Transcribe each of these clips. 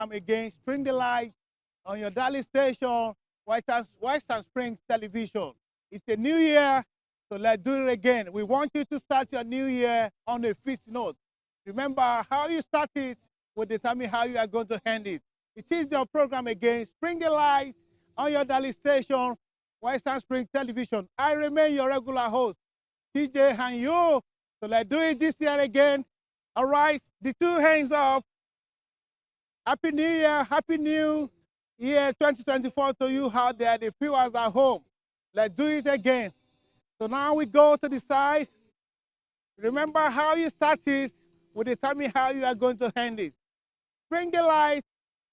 program again, Spring the Light, on your daily station, Western Springs Television. It's a new year, so let's do it again. We want you to start your new year on a fifth note. Remember, how you start it will determine how you are going to end it. It is your program again, Spring the Light, on your daily station, Western Springs Television. I remain your regular host, TJ and you. So let's do it this year again. All right, the two hands up. Happy New Year, Happy New Year 2024 to you out there, the viewers at home. Let's do it again. So now we go to the side. Remember, how you start it will determine how you are going to end it. Spring the Light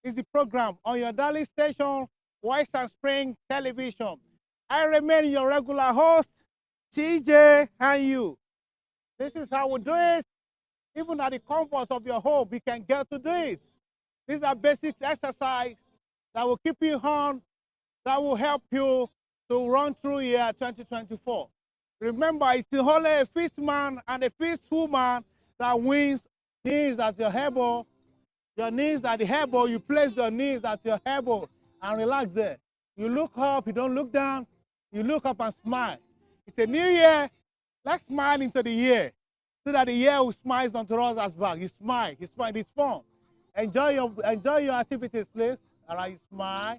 is the program on your daily station, Western Spring Television. I remain your regular host, TJ and you. This is how we do it. Even at the comfort of your home, we can get to do it. These are basic exercises that will keep you on, that will help you to run through year 2024. Remember, it's only a fit man and a fit woman that wins. Knees at your elbow, your knees at the elbow, you place your knees at your elbow and relax there. You look up, you don't look down, you look up and smile. It's a new year, let's smile into the year so that the year will smile onto us as well. You smile, it's fun. Enjoy your activities, please. All right, you smile.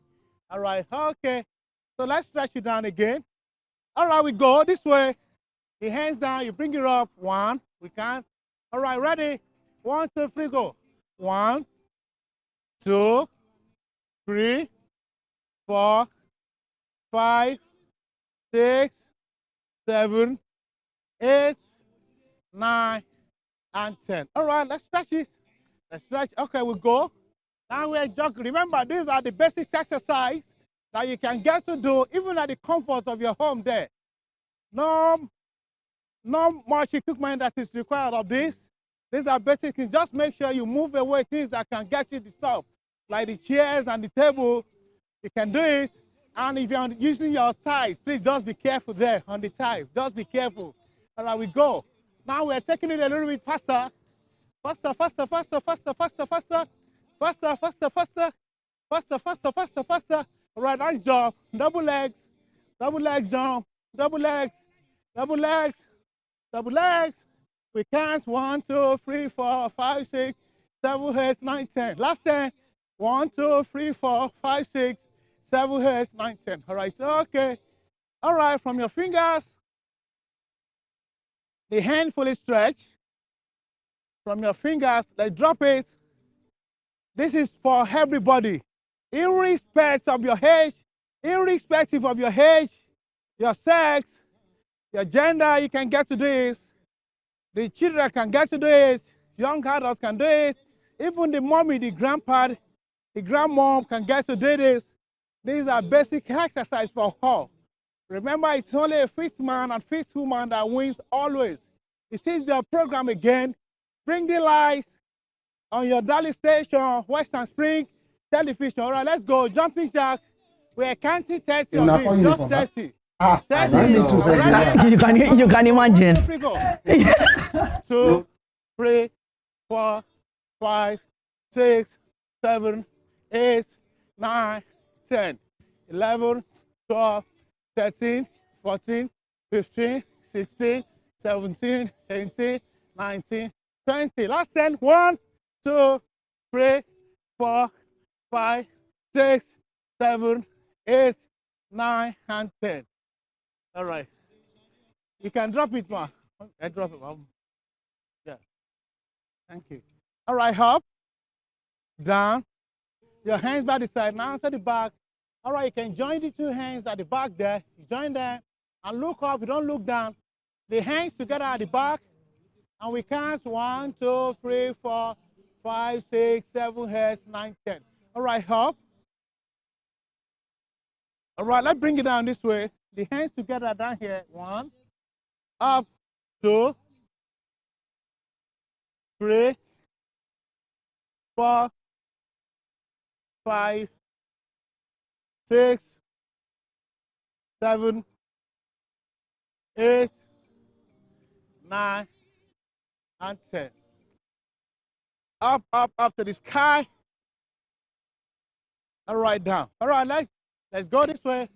All right, okay. So let's stretch it down again. All right, we go this way. The hands down, you bring it up. One, we can't. All right, ready? 1, 2, 3, go. 1, 2, 3, 4, 5, 6, 7, 8, 9, and 10. All right, let's stretch it. Let's stretch. Okay, we go. Now we're jogging. Remember, these are the basic exercises that you can get to do even at the comfort of your home there. No much equipment that is required of this. These are basic things. Just make sure you move away things that can get you the stuff, like the chairs and the table. You can do it. And if you're using your thighs, please just be careful there on the thighs. Just be careful. All right, we go. Now we're taking it a little bit faster. Faster, faster, faster, faster, faster, faster. Faster, faster, faster. Faster, faster, faster, faster. All right, nice jump. Double legs jump. Double legs, double legs, double legs. We count 1, 2, 3, 4, 5, 6, 7, 8, 9, 10. Last 10. 1, 2, 3, 4, 5, 6, 7, 8, 9, 10. All right, okay. All right, from your fingers, the hand fully stretch. From your fingers, let's drop it. This is for everybody, irrespective of your age, irrespective of your age, your sex, your gender. You can get to this. The children can get to do it. Young adults can do it. Even the mommy, the grandpa, the grandmom can get to do this. These are basic exercises for all. Remember, it's only a fit man and fit woman that wins always. It is your program again. Bring the light on your daily station, Western Spring Television. All right, let's go. Jumping jack. We're counting 30 on this. Just 30. 30. You can imagine. 2, 3, 4, 5, 6, 7, 8, 9, 10, 11, 12, 13, 14, 15, 16, 17, 18, 19, 20. Last 10. 1, 2, 3, 4, 5, 6, 7, 8, 9, and 10. All right. You can drop it, ma. I drop it, mom. Yeah. Thank you. All right, up, down. Your hands by the side, now to the back. All right, you can join the two hands at the back there. You join them and look up. You don't look down. The hands together at the back. And we count 1, 2, 3, 4, 5, 6, 7, 8, 9, 10. All right, up. All right, let's bring it down this way. The hands together down here. 1, up, 2, 3, 4, 5, 6, 7, 8, 9, and 10. Up, up, up to the sky. All right, down. All right, let's go this way.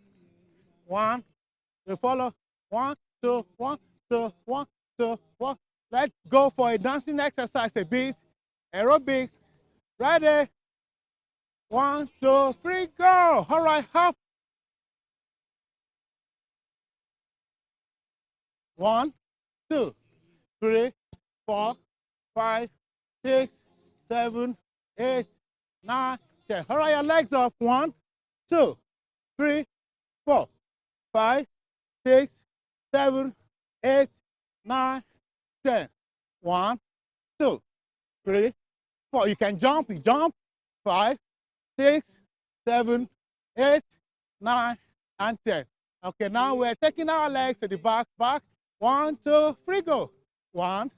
One, we follow. One, two, one, two, one, two, one. Let's go for a dancing exercise, a beat, aerobics. Ready? One, two, three, go. All right, hop. One, two, three, 4, 5, 6, 7, 8, 9, 10. All right, your legs up. 1, 2, 3, 4, 5, 6, 7, 8, 9, 10. 1, 2, 3, 4. You can jump. You jump. 5, 6, 7, 8, 9, and 10. Okay, now we're taking our legs to the back. Back. 1, 2, 3, go. 1,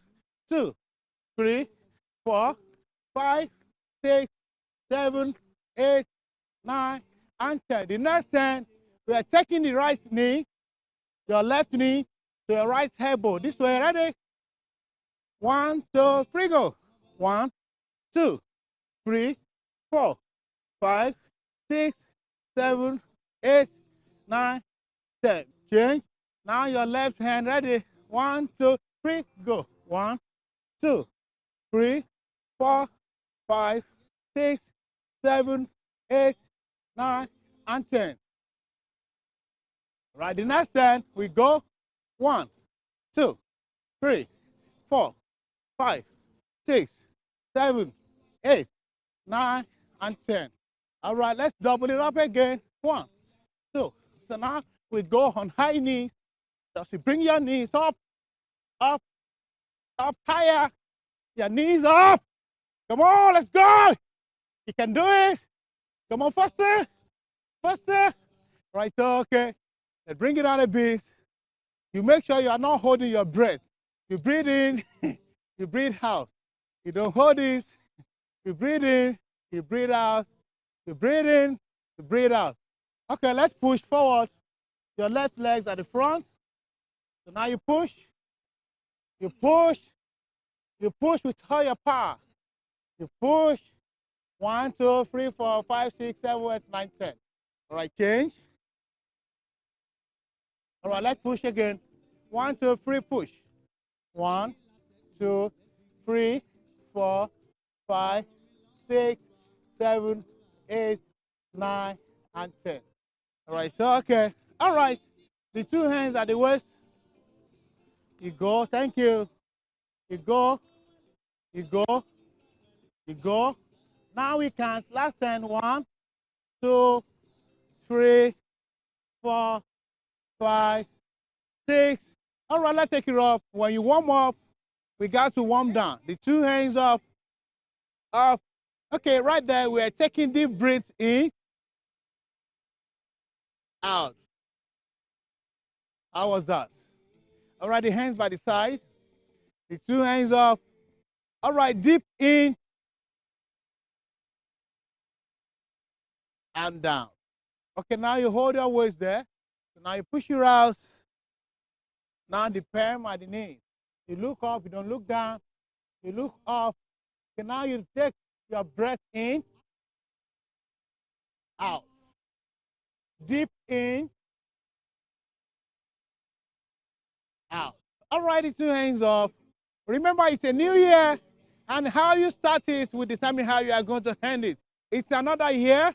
2, 3, 4, 5, 6, 7, 8, 9, and 10. The next 10, we are taking the right knee, your left knee to your right elbow. This way, ready? 1, 2, 3, go. 1, 2, 3, 4, 5, 6, 7, 8, 9, 10. Change. Now your left hand, ready? 1, 2, 3, go. 1, 2, 3, 4, 5, 6, 7, 8, 9, and 10. Right, the next 10, we go 1, 2, 3, 4, 5, 6, 7, 8, 9, and 10. All right, let's double it up again. 1, 2. So now we go on high knees. Just you bring your knees up, up, up higher. Your knees up. Come on, let's go. You can do it. Come on, faster, faster. Right, okay. Let's bring it down a bit. You make sure you are not holding your breath. You breathe in, you breathe out. You don't hold it. You breathe in, you breathe out. You breathe in, you breathe out. Okay, let's push forward. Your left legs at the front. So now you push, you push, you push with all your power. You push. 1, 2, 3, 4, 5, 6, 7, 8, 9, 10. All right, change. All right, let's push again. 1, 2, 3, push. 1, 2, 3, 4, 5, 6, 7, 8, 9, and 10. All right, so okay. All right, the two hands at the waist. You go, thank you. You go, you go, you go. Now we count. Last hand. 1, 2, 3, 4, 5, 6. All right, let's take it off. When you warm up, we got to warm down. The two hands up, up. Okay, right there, we are taking deep breaths in, out. How was that? All right, the hands by the side. The two hands up. All right, deep in and down. Okay, now you hold your waist there. So now you push your out. Now the palm at the knee. You look up, you don't look down. You look up. Okay, now you take your breath in, out. Deep in, out. All right, the two hands off. Remember, it's a new year, and how you start it will determine how you are going to end it. It's another year.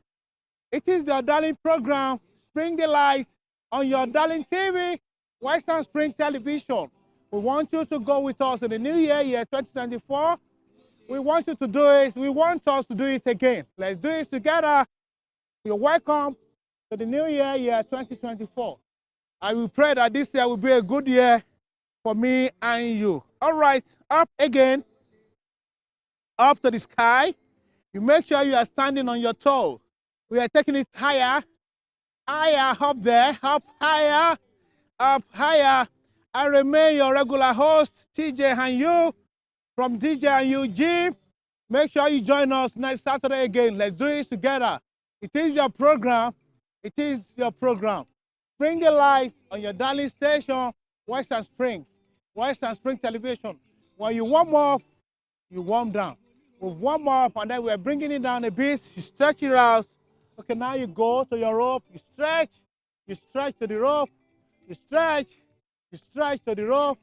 It is your darling program, Spring the Lights, on your darling TV, Western Spring Television. We want you to go with us in the new year, year 2024. We want you to do it. We want us to do it again. Let's do it together. You're welcome to the new year, year 2024. I will pray that this year will be a good year for me and you. All right, up again, up to the sky. You make sure you are standing on your toe. We are taking it higher, higher, up there, up higher, up higher. I remain your regular host, TJ and you, from DJ and you Gym. Make sure you join us next Saturday again. Let's do it together. It is your program. It is your program. Bring the lights on your darling station, Western Spring Television. When you warm up, you warm down. We warm up and then we're bringing it down a bit. You stretch it out. Okay, now you go to your rope, you stretch to the rope, you stretch to the rope,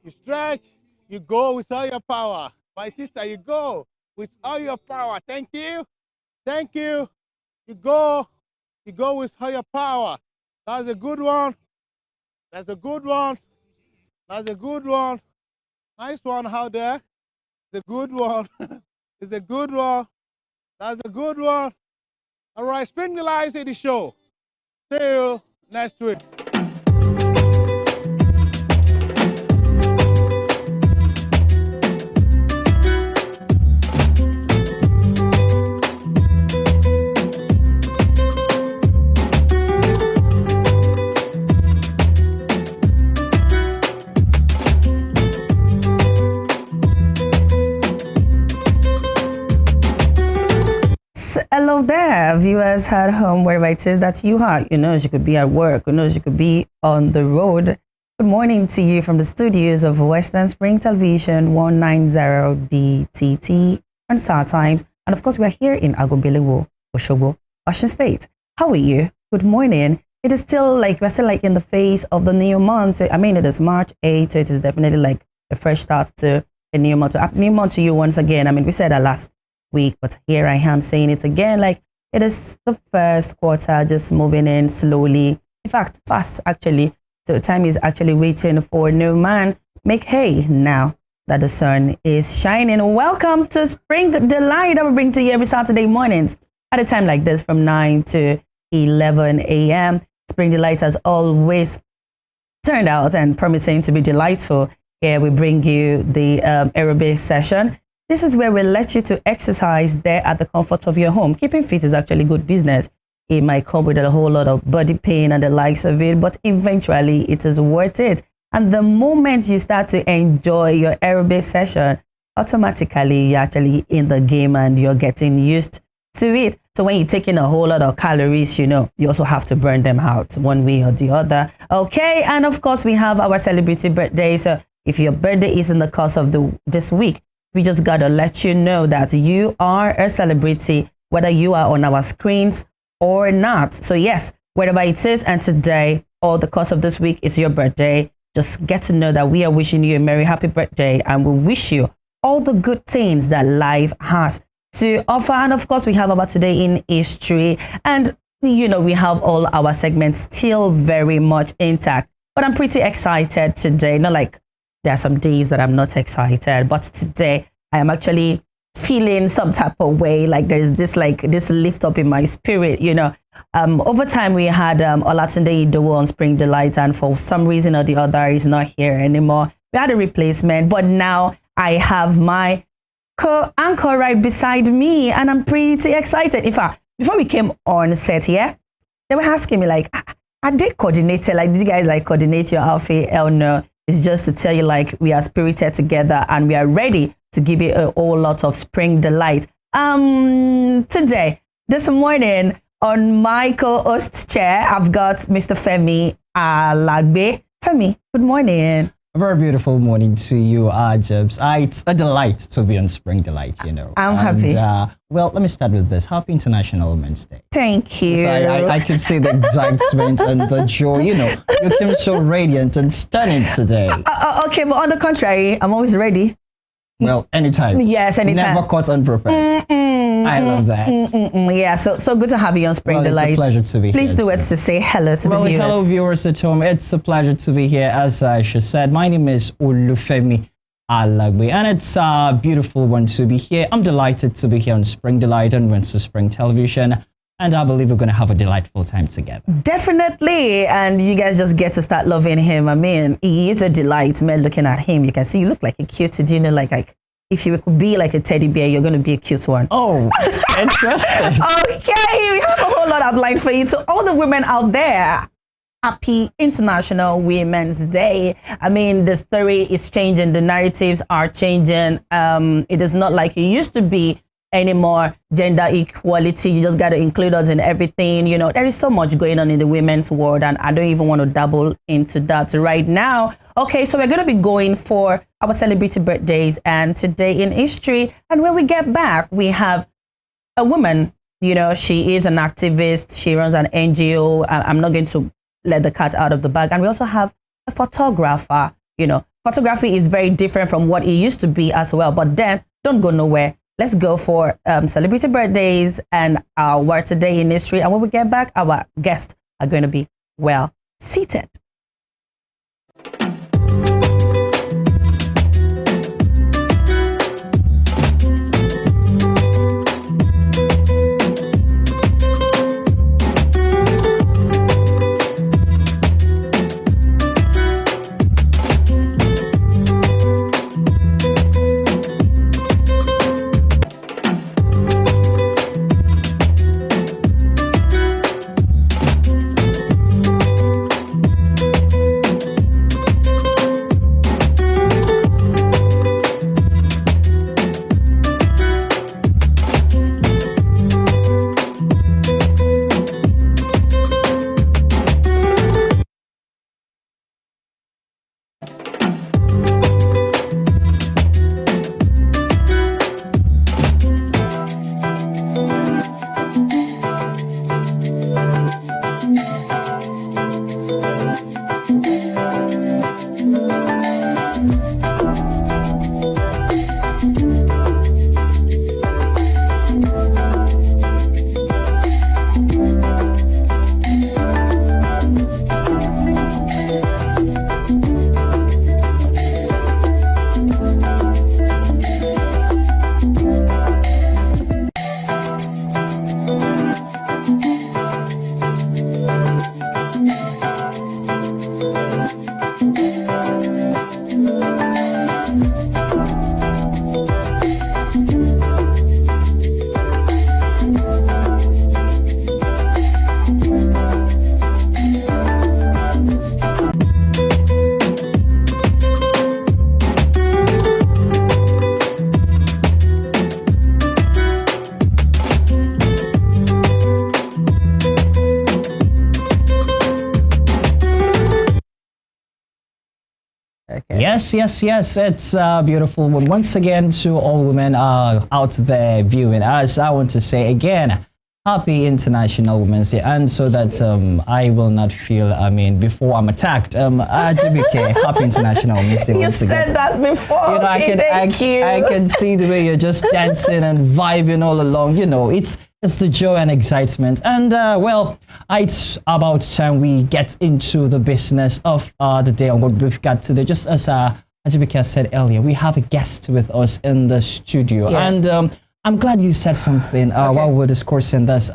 you stretch, you go with all your power. My sister, you go with all your power. Thank you. Thank you. You go with all your power. That's a good one. That's a good one. That's a good one. Nice one out there. It's a good one. It's a good one. That's a good one. All right, spring the lights in the show. See you next week. Hello there, viewers at home, wherever it is that you are. You know, you could be at work, you know, you could be on the road. Good morning to you from the studios of Western Spring Television 190 DTT and StarTimes. And of course, we are here in Agombelewo, Osogbo, Osun State. How are you? Good morning. It is still like, we're still like in the phase of the new month. I mean, it is March 8th, so it is definitely like a fresh start to a new month. So, new month to you once again. I mean, we said that last week, but here I am saying it again, like it is the first quarter just moving in slowly, in fact fast actually. So time is actually waiting for no man. Make hay now that the sun is shining. Welcome to Spring Delight that we bring to you every Saturday mornings at a time like this from 9 to 11 a.m. Spring Delight has always turned out and promising to be delightful. Here we bring you the aerobics session. This is where we let you to exercise there at the comfort of your home. Keeping fit is actually good business. It might come with a whole lot of body pain and the likes of it, but eventually it is worth it. And the moment you start to enjoy your aerobic session, automatically you're actually in the game and you're getting used to it. So when you're taking a whole lot of calories, you know, you also have to burn them out one way or the other. Okay, and of course we have our celebrity birthday. So if your birthday is in the course of this week, we just got to let you know that you are a celebrity, whether you are on our screens or not. So yes, wherever it is, and today or the course of this week is your birthday, just get to know that we are wishing you a merry, happy birthday, and we wish you all the good things that life has to offer. And of course, we have about today in history, and you know, we have all our segments still very much intact. But I'm pretty excited today, not like there are some days that I'm not excited, but today I am actually feeling some type of way. Like there's this lift up in my spirit, you know. Over time we had Olatunde Idowu on Spring Delight, and for some reason or the other he's not here anymore. We had a replacement, but now I have my co-anchor right beside me, and I'm pretty excited. In fact, before we came on set here, they were asking me like, are they coordinated? Like, did you guys like coordinate your outfit? Hell no. It's just to tell you like we are spirited together and we are ready to give you a whole lot of spring delight. Today, this morning on my co-host chair, I've got Mr. Femi Alagbe. Femi, good morning. A very beautiful morning to you, Jibs. It's a delight to be on Spring Delight, you know. I'm happy. Well, let me start with this. Happy International Women's Day. Thank you. So I can see the excitement and the joy, you know. You came so radiant and stunning today. Okay, but on the contrary, I'm always ready. Well, anytime. Yes, anytime. Never caught unprepared. I love that. Yeah, so good to have you on Spring Delight. It's a pleasure to be Please here. Please do it to say hello to the viewers. Hello, viewers at home. It's a pleasure to be here. As Aisha said, my name is Olufemi Alagbe, and it's a beautiful one to be here. I'm delighted to be here on Spring Delight and Winter Spring Television. And I believe we're going to have a delightful time together. Definitely. And you guys just get to start loving him. I mean, he is a delight. Man, looking at him, you can see you look like a cute, you know, like if you could be like a teddy bear, you're going to be a cute one. Oh, interesting. Okay, we have a whole lot outlined for you. To all the women out there, happy International Women's Day. I mean, the story is changing. The narratives are changing. It is not like it used to be anymore. Gender equality, you just got to include us in everything. You know, there is so much going on in the women's world, and I don't even want to dabble into that right now. Okay, so we're going to be going for our celebrity birthdays and today in history. And when we get back, we have a woman You know, she is an activist. She runs an NGO. I'm not going to let the cat out of the bag. And we also have a photographer. You know, photography is very different from what it used to be as well. But then, don't go nowhere. Let's go for celebrity birthdays and our word today in history. And when we get back, our guests are going to be well seated. Okay. Yes. It's a beautiful one. Once again, to all women out there viewing us, I want to say again, happy International Women's Day. And so that I will not feel, before I'm attacked, RGBK, happy International Women's Day. You once again. said that before. You know, I can see the way you're just dancing and vibing all along. You know, it's the joy and excitement. And well, it's about time we get into the business of the day and what we've got today. Just as Ajibike said earlier, we have a guest with us in the studio. Yes. And I'm glad you said something while we were discussing this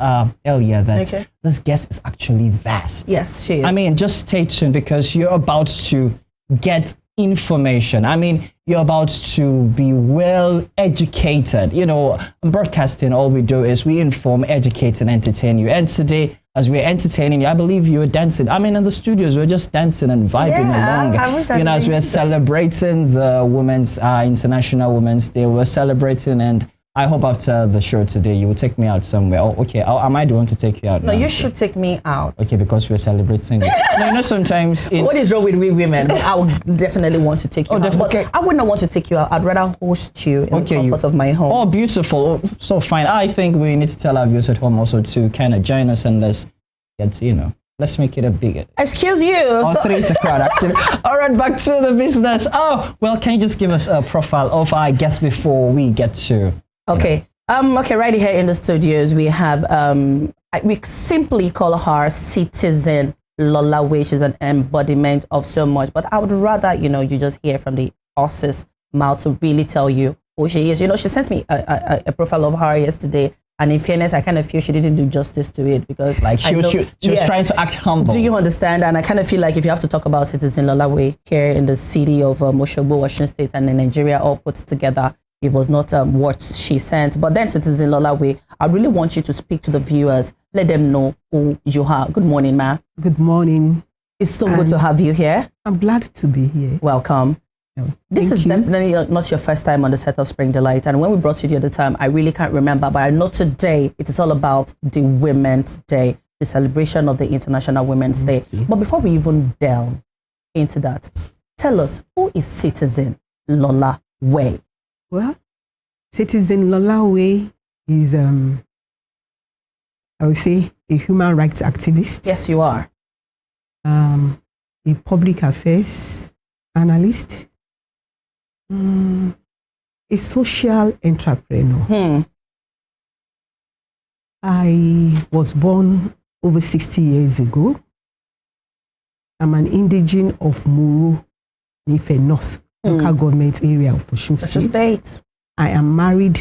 earlier, that this guest is actually vast. Yes, she is. I mean, just stay tuned because you're about to get information. I mean, you're about to be well educated. You know, in broadcasting, all we do is we inform, educate, and entertain you. And today, as we're entertaining you, I believe you were dancing. I mean, in the studios, we're just dancing and vibing along. I wish you know, as we're celebrating the Women's International Women's Day, we're celebrating, and I hope after the show today, you will take me out somewhere. Oh, okay. Am I the one to take you out? No, now? you should take me out. Okay, because we're celebrating it. No, you know, sometimes... What is wrong with we women? I would definitely want to take you out. But I would not want to take you out. I'd rather host you in the comfort of my home. Oh, beautiful. Oh, so fine. I think we need to tell our viewers at home also to kind of join us and let's get, you know, let's make it a bigger. Excuse you. Oh, 3 is a crowd, actually. All right, back to the business. Oh, well, can you just give us a profile of our guest before we get to... Okay. Okay, right here in the studios, we have, we simply call her Citizen Lola, which is an embodiment of so much. But I would rather, you know, you just hear from the horse's mouth to really tell you who she is. You know, she sent me a profile of her yesterday. And in fairness, I kind of feel she didn't do justice to it because like she was trying to act humble. Do you understand? And I kind of feel like if you have to talk about Citizen Lola Way here in the city of Osogbo, Washington State, and in Nigeria all put together, it was not what she sent. But then Citizen Lola Way, I really want you to speak to the viewers. Let them know who you are. Good morning, ma. Good morning. It's so good to have you here. I'm glad to be here. Welcome. This is definitely not your first time on the set of Spring Delight. And when we brought you the other time, I really can't remember. But I know today it is all about the Women's Day, the celebration of the International Women's Day. But before we even delve into that, tell us, who is Citizen Lola Way? Well, Citizen Lola Way is I would say a human rights activist. Yes, you are. A public affairs analyst. A social entrepreneur. I was born over 60 years ago. I'm an indigene of Muru, Nife North, local government area of Osun State. I am married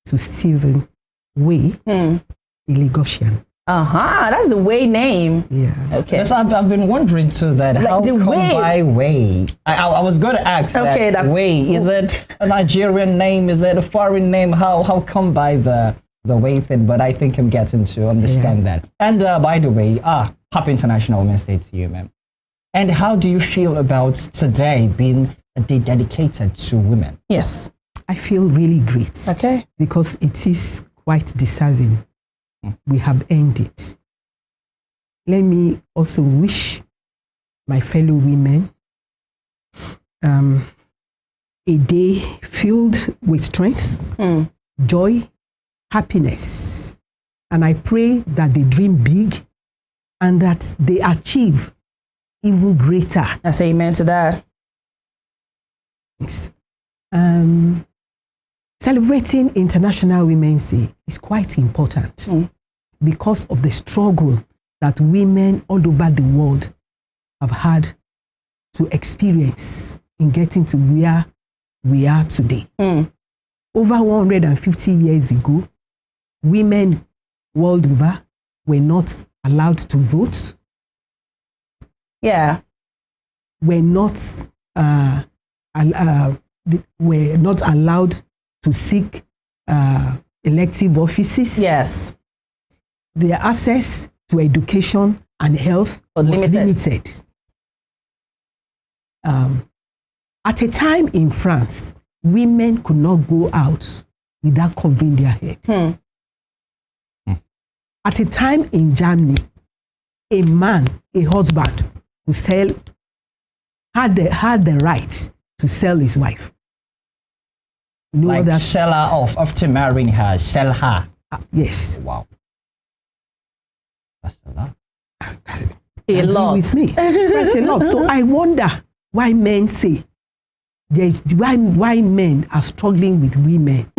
to Stephen Way, a Lagosian. That's the Way name. Yeah. Okay. Yes, I've been wondering too that Like how the come Way. by Way? I was going to ask Okay, that that's Way. Is it a Nigerian name? Is it a foreign name? How come by the Way thing? But I think I'm getting to understand that. And by the way, happy International Women's Day to you, ma'am. And how do you feel about today being a day dedicated to women? Yes. I feel really great. Okay. Because it is quite deserving. We have earned it. Let me also wish my fellow women a day filled with strength, joy, happiness. And I pray that they dream big and that they achieve even greater. I say amen to that. Celebrating International Women's Day is quite important because of the struggle that women all over the world have had to experience in getting to where we are today. Over 150 years ago, women world over were not allowed to vote. Yeah. Were not allowed to seek elective offices. Yes. Their access to education and health was limited. At a time in France, women could not go out without covering their head. At a time in Germany, a man, a husband, who had the right to sell his wife. You know Like that sell her off after marrying her, sell her. Yes. Wow. That's a lot. A lot. With me. Quite a lot. So I wonder why men say, why men are struggling with women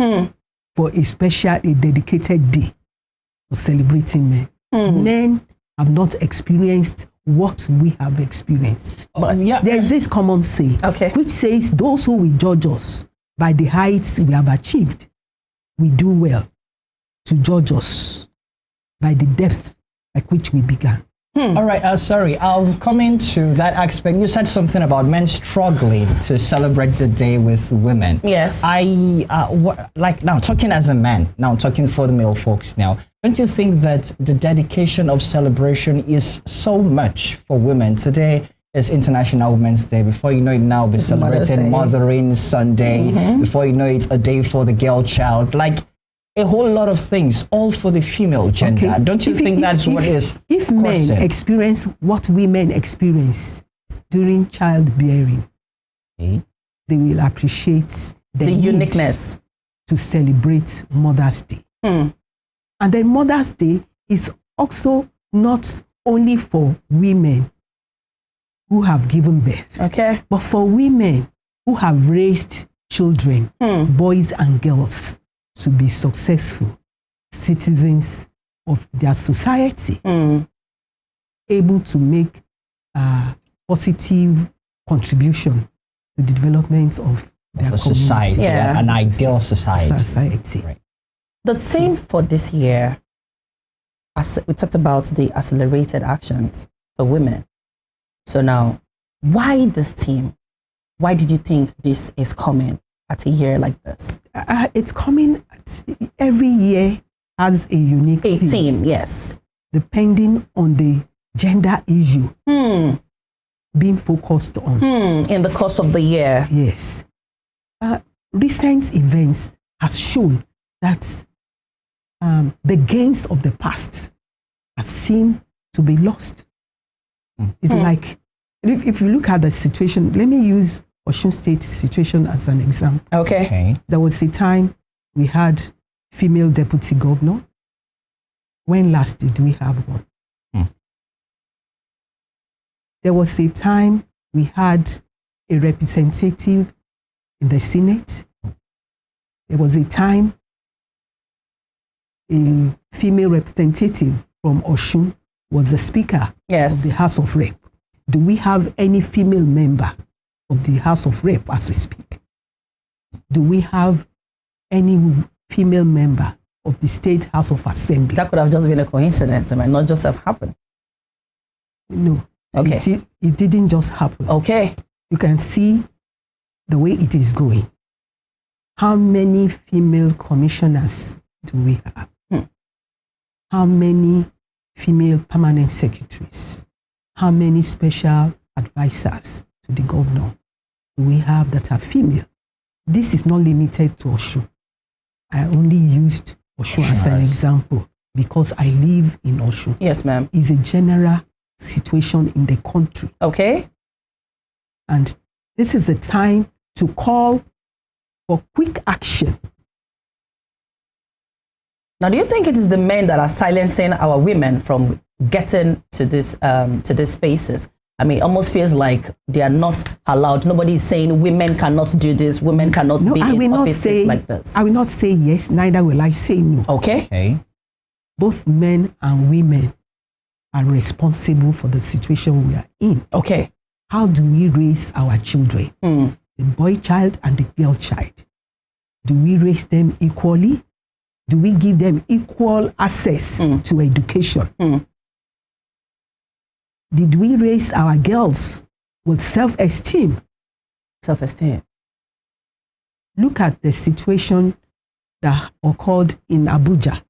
for a dedicated day for celebrating men. Men have not experienced what we have experienced. But yeah, There's this common saying, which says, those who will judge us by the heights we have achieved, we do well to judge us by the depth at which we began. All right, sorry, I'll come into that aspect. You said something about men struggling to celebrate the day with women. Yes. Like now, talking as a man, now talking for the male folks now, don't you think that the dedication of celebration is so much for women? Today is International Women's Day. Before you know it now, we're celebrating Mothering Sunday. Before you know it, a day for the girl child. Like, a whole lot of things, all for the female gender. Okay. Don't you think that's what is If men experience what women experience during childbearing, they will appreciate the uniqueness to celebrate Mother's Day. And then Mother's Day is also not only for women who have given birth, but for women who have raised children, boys and girls, to be successful citizens of their society, able to make a positive contribution to the development of their society, an ideal society. Right. The theme for this year, we talked about the accelerated actions for women. So now, why this theme? Why did you think this is coming at a year like this? It's coming every year has a unique theme, yes. Depending on the gender issue being focused on. In the course of the year. Yes. Recent events has shown that the gains of the past are seen to be lost. It's like, if you look at the situation, let me use Osun State situation as an example. Okay. There was a time we had female deputy governor. When last did we have one? There was a time we had a representative in the Senate. There was a time a female representative from Osun was the Speaker of the House of Rep. Do we have any female member of the House of Rep as we speak? Do we have any female member of the State House of Assembly? That could have just been a coincidence. It might not just have happened. No. Okay. It didn't just happen. Okay. You can see the way it is going. How many female commissioners do we have? How many female permanent secretaries? How many special advisors to the governor do we have that are female? This is not limited to Osun. I only used Osun as an example because I live in Osun. Yes, ma'am. It's a general situation in the country. Okay. And this is a time to call for quick action. Now, do you think it is the men that are silencing our women from getting to this spaces? I mean, it almost feels like they are not allowed. Nobody is saying women cannot do this, women cannot be in offices like this. I will not say yes, neither will I say no. Okay. Both men and women are responsible for the situation we are in. Okay. How do we raise our children? The boy child and the girl child. Do we raise them equally? Do we give them equal access to education? Did we raise our girls with self-esteem? Self-esteem. Look at the situation that occurred in Abuja,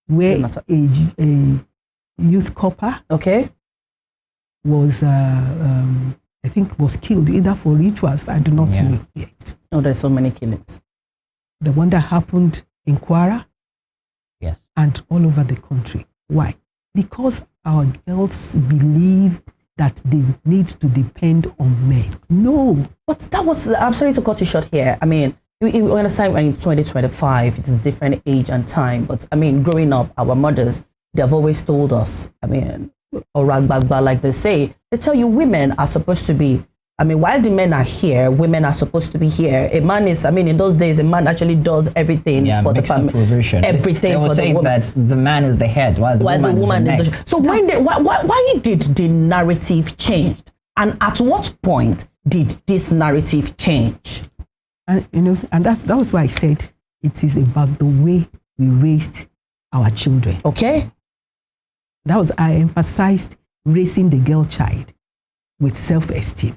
where a youth copper was, I think, was killed either for rituals. I do not know yet. Oh, there's so many killings. The one that happened in Kwara, and all over the country. Why? Because our girls believe that they need to depend on men. No. But that was, I'm sorry to cut you short here. I mean, you understand when in 2025, it is different age and time. But I mean, growing up, our mothers, they have always told us, I mean, Oragbagba, like they say, they tell you women are supposed to be, I mean, while the men are here, women are supposed to be here. A man is, I mean, in those days, a man actually does everything for the family. Everything for the woman. That the man is the head, while the woman is the neck. So why did the narrative change? And at what point did this narrative change? And you know, and that was why I said it is about the way we raised our children. Okay. That was, I emphasized raising the girl child with self-esteem.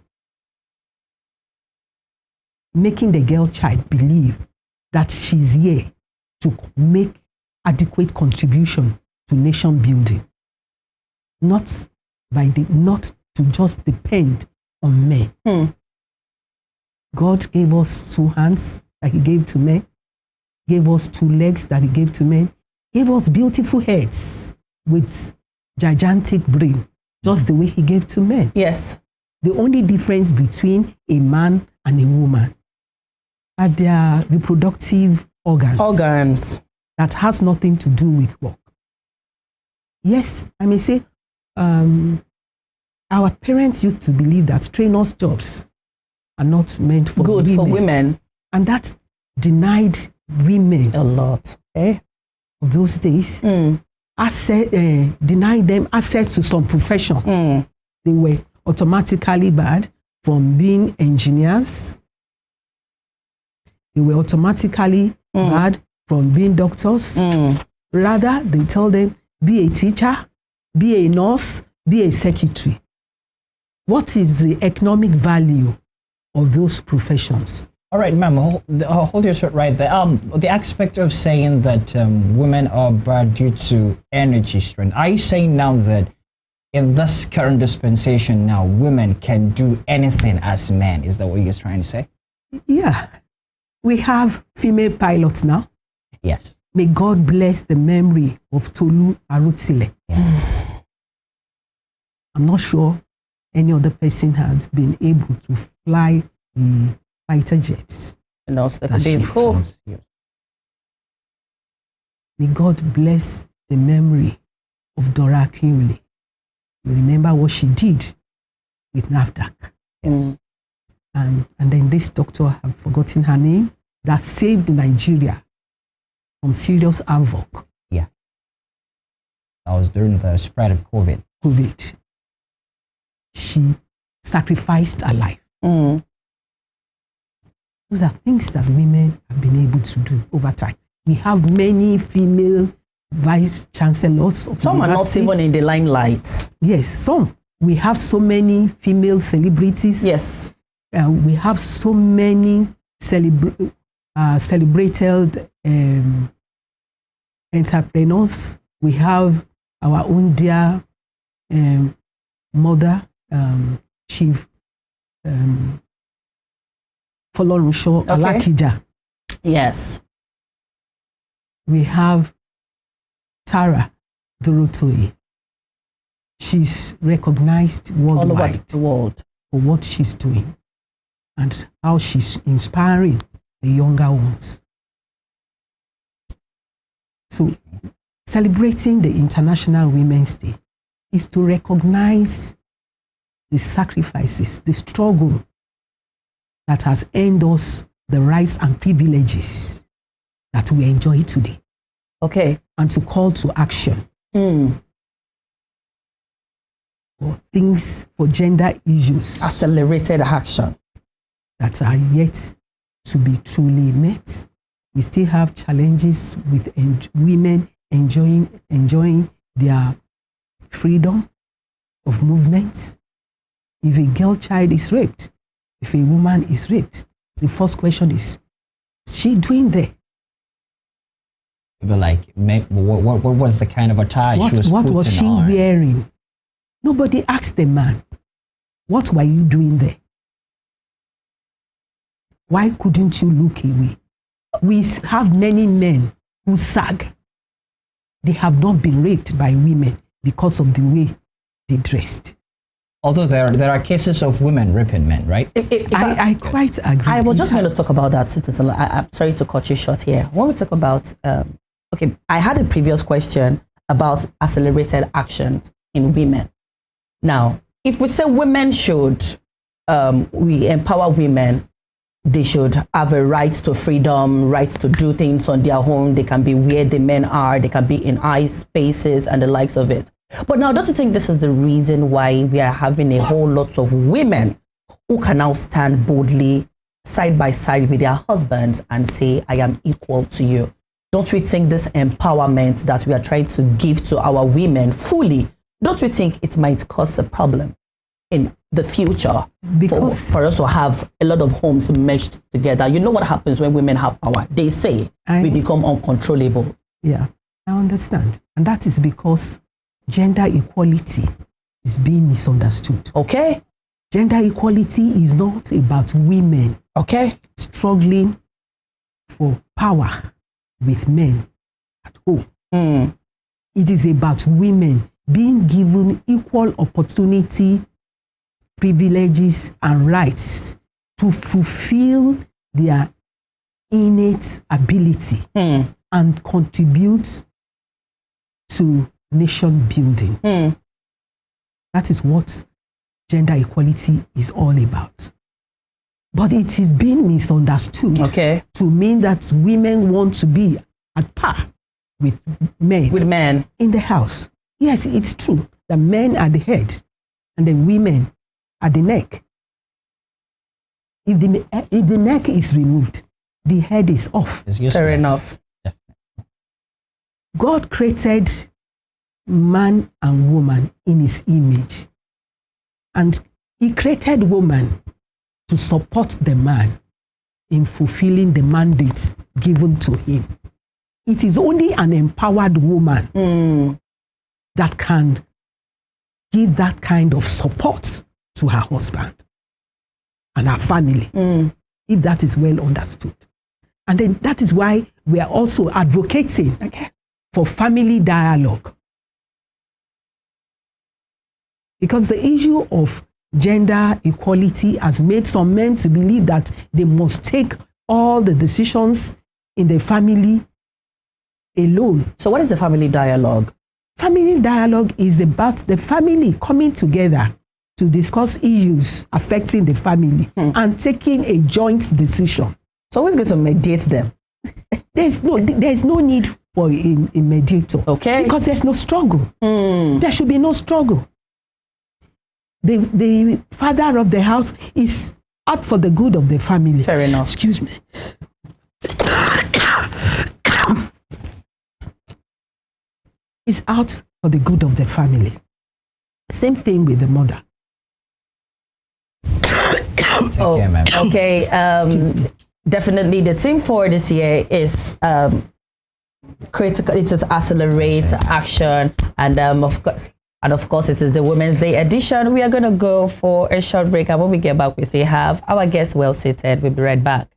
Making the girl child believe that she's here to make adequate contribution to nation building. Not to just depend on men. God gave us 2 hands that he gave to men, gave us 2 legs that he gave to men, gave us beautiful heads with gigantic brain, just the way he gave to men. Yes. The only difference between a man and a woman are their reproductive organs. That has nothing to do with work. Yes, I may say, our parents used to believe that trainers' jobs are not meant for good for women. And that denied women a lot. Of those days. Denied them access to some professions. They were automatically barred from being engineers. They were automatically barred from being doctors. Rather, they tell them, be a teacher, be a nurse, be a secretary. What is the economic value of those professions? All right, ma'am, hold your shot right there. The aspect of saying that women are bad due to energy strength, are you saying now that in this current dispensation now, women can do anything as men? Is that what you're trying to say? Yeah. We have female pilots now. Yes. May God bless the memory of Tolu Arutsile. I'm not sure any other person has been able to fly the fighter jets. No, that could be full. May God bless the memory of Dora Akinwumi. You remember what she did with NAFDAC. Mm. And then this doctor, I've forgotten her name, that saved Nigeria from serious havoc. Yeah. That was during the spread of COVID. She sacrificed her life. Mm. Those are things that women have been able to do over time. We have many female vice chancellors of Some are not even in the limelight. Yes, some. We have so many female celebrities. Yes. We have so many celebrated entrepreneurs. We have our own dear mother, Chief Folorunsho Alakija. Yes. We have Tara Dorotoye. She's recognized worldwide all over the world for what she's doing and how she's inspiring the younger ones. So celebrating the International Women's Day is to recognize the sacrifices, the struggle that has earned us the rights and privileges that we enjoy today. Okay. And to call to action for things, for gender issues. Accelerated action. That are yet to be truly met. We still have challenges with women enjoying their freedom of movement. If a girl child is raped, if a woman is raped, the first question is she doing there? People like, what was the kind of attire she was What putting was she on? wearing? Nobody asked the man, what were you doing there? Why couldn't you look away? We have many men who sag. They have not been raped by women because of the way they dressed. Although there are cases of women raping men, right? I quite agree. I was just going to talk about that, Citizen. I'm sorry to cut you short here. When we talk about, okay, I had a previous question about accelerated actions in women. Now, if we say women should, we empower women, they should have a right to freedom, rights to do things on their own. They can be where the men are. They can be in high spaces and the likes of it. But now, don't you think this is the reason why we are having a whole lot of women who can now stand boldly side by side with their husbands and say, I am equal to you? Don't we think this empowerment that we are trying to give to our women fully, don't we think it might cause a problem in the future because for us to have a lot of homes meshed together? You know what happens when women have power? They say we become uncontrollable. Yeah, I understand. And that is because gender equality is being misunderstood. Okay. Gender equality is not about women struggling for power with men at home. It is about women being given equal opportunity, privileges, and rights to fulfill their innate ability and contribute to nation building. That is what gender equality is all about. But it is being misunderstood to mean that women want to be at par with men in the house. Yes, it's true. The men are the head and the women are the neck. If the neck is removed, the head is off. Fair enough. God created man and woman in his image. And he created woman to support the man in fulfilling the mandate given to him. It is only an empowered woman that can give that kind of support to her husband and her family, if that is well understood. And then that is why we are also advocating for family dialogue. Because the issue of gender equality has made some men to believe that they must take all the decisions in the family alone. So what is the family dialogue? Family dialogue is about the family coming together to discuss issues affecting the family and taking a joint decision. So who's going to mediate them? There's no need for a mediator. Okay. Because there's no struggle. There should be no struggle. The father of the house is out for the good of the family. Fair enough. Excuse me. Is out for the good of the family. Same thing with the mother. Okay. Definitely, the theme for this year is critical. It is accelerate action, and of course, it is the Women's Day edition. We are going to go for a short break, and when we get back, we still have our guests well seated. We'll be right back.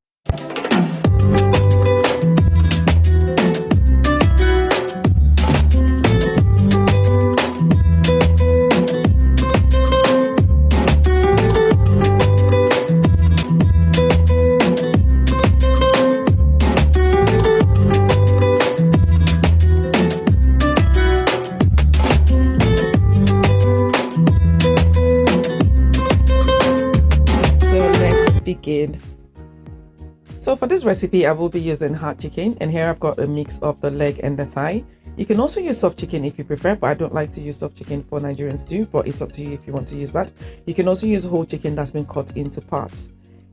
So for this recipe, I will be using hard chicken, and here I've got a mix of the leg and the thigh. You can also use soft chicken if you prefer, but I don't like to use soft chicken for Nigerian stew, but it's up to you if you want to use that. You can also use whole chicken that's been cut into parts.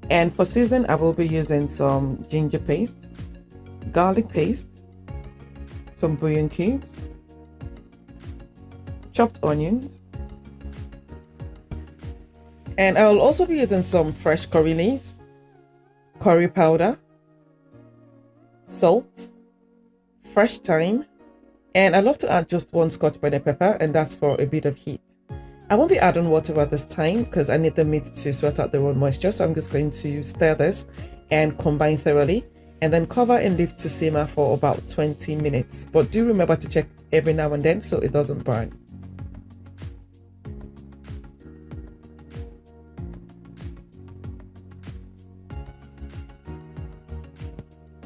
And for season, I will be using some ginger paste, garlic paste, some bouillon cubes, chopped onions, and I will also be using some fresh curry leaves, curry powder, salt, fresh thyme, and I love to add just one Scotch bonnet pepper, and that's for a bit of heat. I won't be adding water at this time because I need the meat to sweat out the raw moisture, so I'm just going to stir this and combine thoroughly, and then cover and leave to simmer for about 20 minutes. But do remember to check every now and then so it doesn't burn.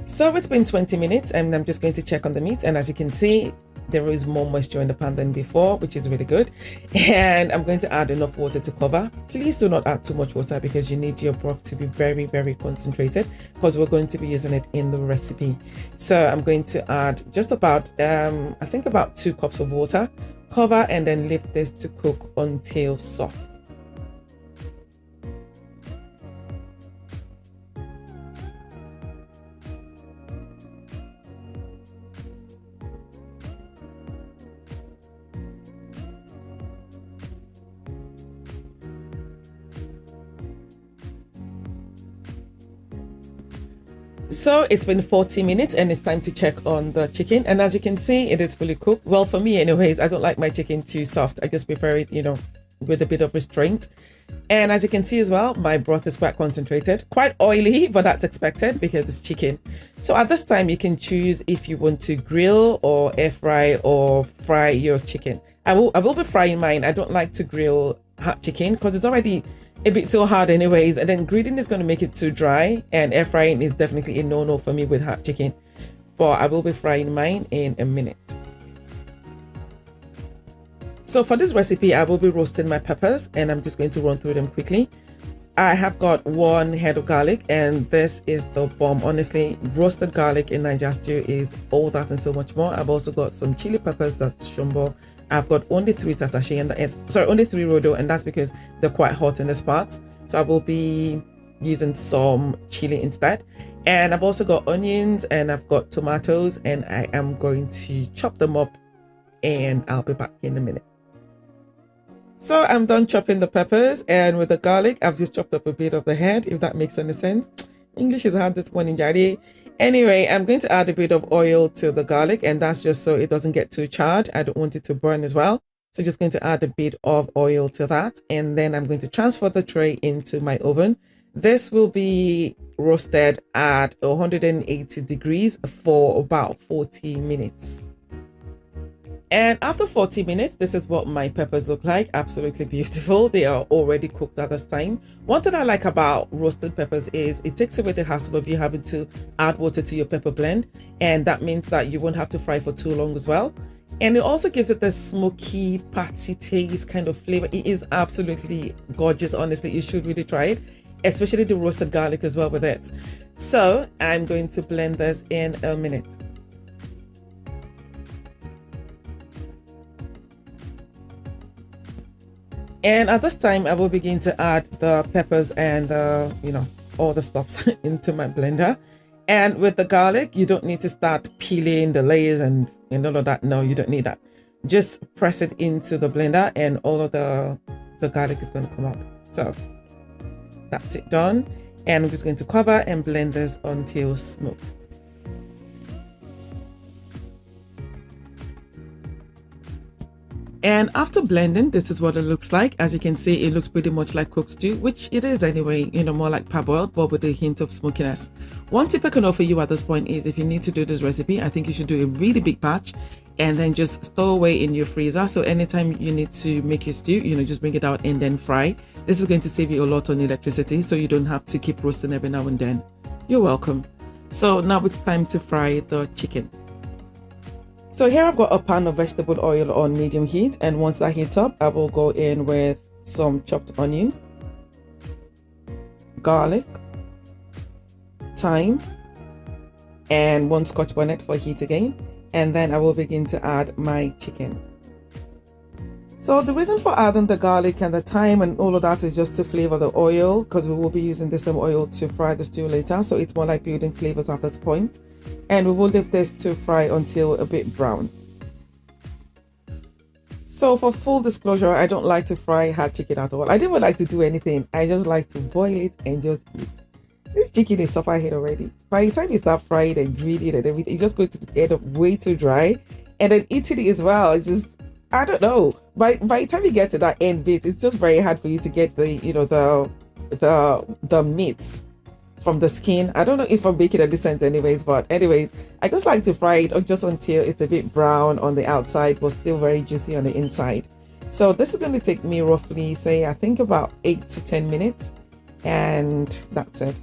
So it's been 20 minutes and I'm just going to check on the meat, and as you can see, there is more moisture in the pan than before, which is really good. And I'm going to add enough water to cover. Please do not add too much water because you need your broth to be very, very concentrated, because we're going to be using it in the recipe. So I'm going to add just about, I think about 2 cups of water, cover, and then leave this to cook until soft. So it's been 40 minutes and it's time to check on the chicken, and as you can see, it is fully cooked. Well, for me anyways, I don't like my chicken too soft. I just prefer it, you know, with a bit of restraint. And as you can see as well, my broth is quite concentrated, quite oily, but that's expected because it's chicken. So at this time you can choose if you want to grill or air fry or fry your chicken. I will be frying mine. I don't like to grill hot chicken because it's already a bit too hard anyways, and then grilling is going to make it too dry, and air frying is definitely a no-no for me with hot chicken. But I will be frying mine in a minute. So for this recipe, I will be roasting my peppers, and I'm just going to run through them quickly. I have got 1 head of garlic, and this is the bomb. Honestly, roasted garlic in Niger stew is all that and so much more. I've also got some chili peppers, that's shumbo. I've got only 3 tatashi, and only 3 rodo, and that's because they're quite hot in this part. So I will be using some chili instead. And I've also got onions, and I've got tomatoes, and I am going to chop them up, and I'll be back in a minute. So I'm done chopping the peppers, and with the garlic, I've just chopped up a bit of the head, if that makes any sense. English is hard this morning, Jari. Anyway, I'm going to add a bit of oil to the garlic, and that's just so it doesn't get too charred. I don't want it to burn as well. So just going to add a bit of oil to that, and then I'm going to transfer the tray into my oven. This will be roasted at 180 degrees for about 40 minutes. And after 40 minutes, this is what my peppers look like. Absolutely beautiful. They are already cooked at this time. One thing I like about roasted peppers is it takes away the hassle of you having to add water to your pepper blend. And that means that you won't have to fry for too long as well. And it also gives it this smoky, patty taste kind of flavor. It is absolutely gorgeous. Honestly, you should really try it, especially the roasted garlic as well with it. So I'm going to blend this in a minute. And at this time, I will begin to add the peppers and all the stuffs into my blender. And with the garlic, you don't need to start peeling the layers and all of that. No, you don't need that. Just press it into the blender and all of the garlic is going to come out. So that's it done. And I'm just going to cover and blend this until smooth. And after blending, this is what it looks like. As you can see, it looks pretty much like cooked stew, which it is anyway, more like parboiled, but with a hint of smokiness. One tip I can offer you at this point is if you need to do this recipe, I think you should do a really big batch and then just store away in your freezer. So anytime you need to make your stew, just bring it out and then fry. This is going to save you a lot on electricity, so you don't have to keep roasting every now and then. You're welcome. So now it's time to fry the chicken. So here I've got a pan of vegetable oil on medium heat, and once that heats up, I will go in with some chopped onion, garlic, thyme, and 1 Scotch bonnet for heat again, and then I will begin to add my chicken. So the reason for adding the garlic and the thyme and all of that is just to flavor the oil, because we will be using the same oil to fry the stew later, so it's more like building flavors at this point. And we will leave this to fry until a bit brown. So for full disclosure, I don't like to fry hard chicken at all. I don't even like to do anything. I just like to boil it and just eat. This chicken is suffer head already. By the time you start frying and grilling it and everything, it's just going to end up way too dry. And then eating it as well, I don't know. By the time you get to that end bit, it's just very hard for you to get the meats from the skin. I don't know if I'm making any sense anyways, but anyways, I just like to fry it just until it's a bit brown on the outside but still very juicy on the inside. So this is going to take me roughly, say, I think about 8 to 10 minutes, and that's it.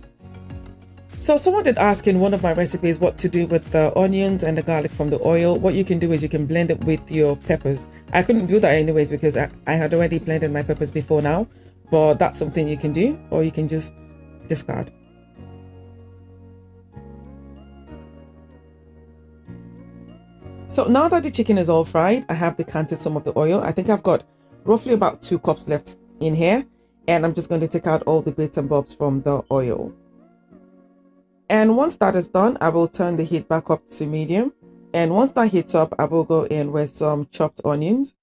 So someone did ask in one of my recipes what to do with the onions and the garlic from the oil. What you can do is you can blend it with your peppers. I couldn't do that anyways because I had already blended my peppers before now, but that's something you can do, or you can just discard. So now that the chicken is all fried, I have decanted some of the oil. I think I've got roughly about 2 cups left in here, and I'm just going to take out all the bits and bobs from the oil. And once that is done, I will turn the heat back up to medium. And once that heats up, I will go in with some chopped onions.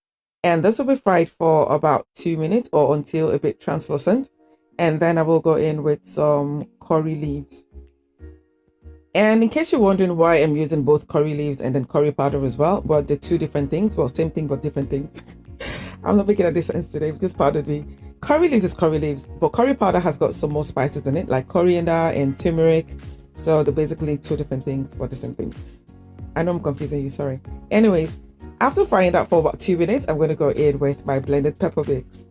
And this will be fried for about 2 minutes or until a bit translucent. And then I will go in with some curry leaves. And in case you're wondering why I'm using both curry leaves and then curry powder as well, well, they're 2 different things. Well, same thing, but different things. I'm not making any sense today. Just pardon me. Curry leaves is curry leaves, but curry powder has got some more spices in it, like coriander and turmeric. So they're basically 2 different things, but the same thing. I know I'm confusing you, sorry. Anyways, after frying that for about 2 minutes, I'm going to go in with my blended pepper mix.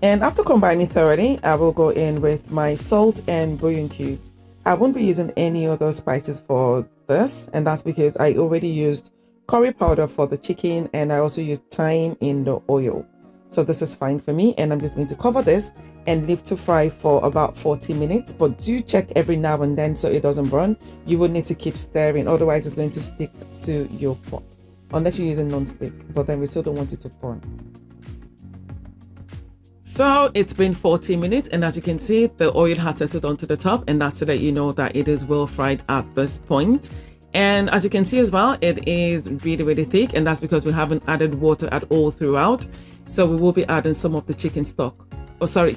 And after combining thoroughly, I will go in with my salt and bouillon cubes. I won't be using any other spices for this, and that's because I already used curry powder for the chicken and I also used thyme in the oil. So this is fine for me, and I'm just going to cover this and leave to fry for about 40 minutes. But do check every now and then so it doesn't burn. You will need to keep stirring, otherwise it's going to stick to your pot, unless you're using non-stick, but then we still don't want it to burn. So it's been 40 minutes, and as you can see, the oil has settled onto the top, and that's to let you know that it is well fried at this point. And as you can see as well, it is really, really thick, and that's because we haven't added water at all throughout. So we will be adding some of the chicken stock,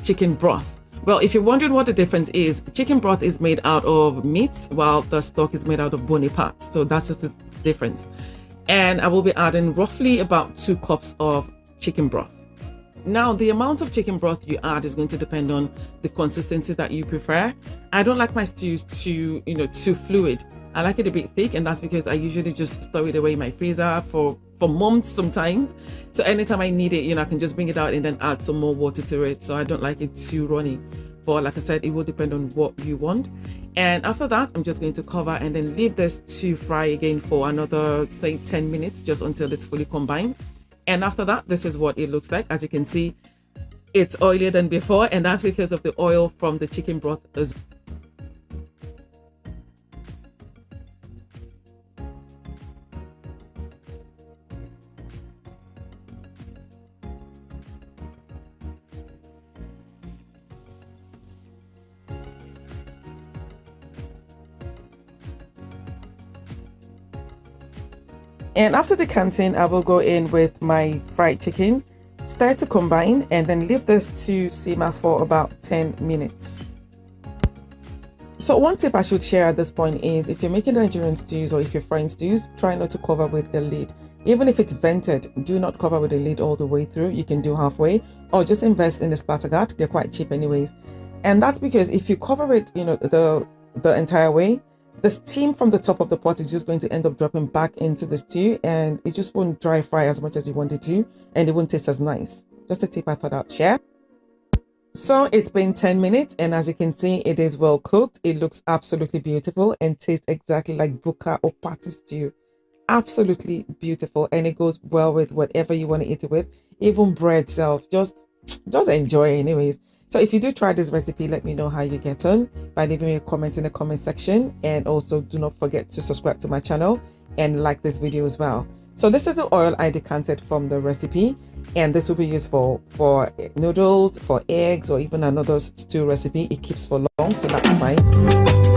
chicken broth. Well, if you're wondering what the difference is, chicken broth is made out of meats, while the stock is made out of bony parts. So that's just the difference. And I will be adding roughly about 2 cups of chicken broth. Now, the amount of chicken broth you add is going to depend on the consistency that you prefer. I don't like my stews too, too fluid. I like it a bit thick, and that's because I usually just store it away in my freezer for months sometimes. So anytime I need it, I can just bring it out and then add some more water to it. So I don't like it too runny. But like I said, it will depend on what you want. And after that, I'm just going to cover and then leave this to fry again for another, say, 10 minutes, just until it's fully combined. And after that, this is what it looks like. As you can see, it's oilier than before, and that's because of the oil from the chicken broth as well. And after decanting, I will go in with my fried chicken, stir to combine, and then leave this to simmer for about 10 minutes. So one tip I should share at this point is, if you're making Nigerian stews or if you're frying stews, try not to cover with a lid. Even if it's vented, do not cover with a lid all the way through. You can do halfway, or just invest in the splatter guard. They're quite cheap anyways. And that's because if you cover it, the entire way, the steam from the top of the pot is just going to end up dropping back into the stew, and it just won't dry fry as much as you want it to, and it won't taste as nice. Just a tip I thought I'd share. So it's been 10 minutes, and as you can see, it is well cooked. It looks absolutely beautiful and tastes exactly like buka or party stew. Absolutely beautiful, and it goes well with whatever you want to eat it with, even bread self. Just enjoy it anyways. So if you do try this recipe, let me know how you get on by leaving me a comment in the comment section, and also do not forget to subscribe to my channel and like this video as well. So this is the oil I decanted from the recipe, and this will be used for noodles, for eggs, or even another stew recipe. It keeps for long, so that's fine.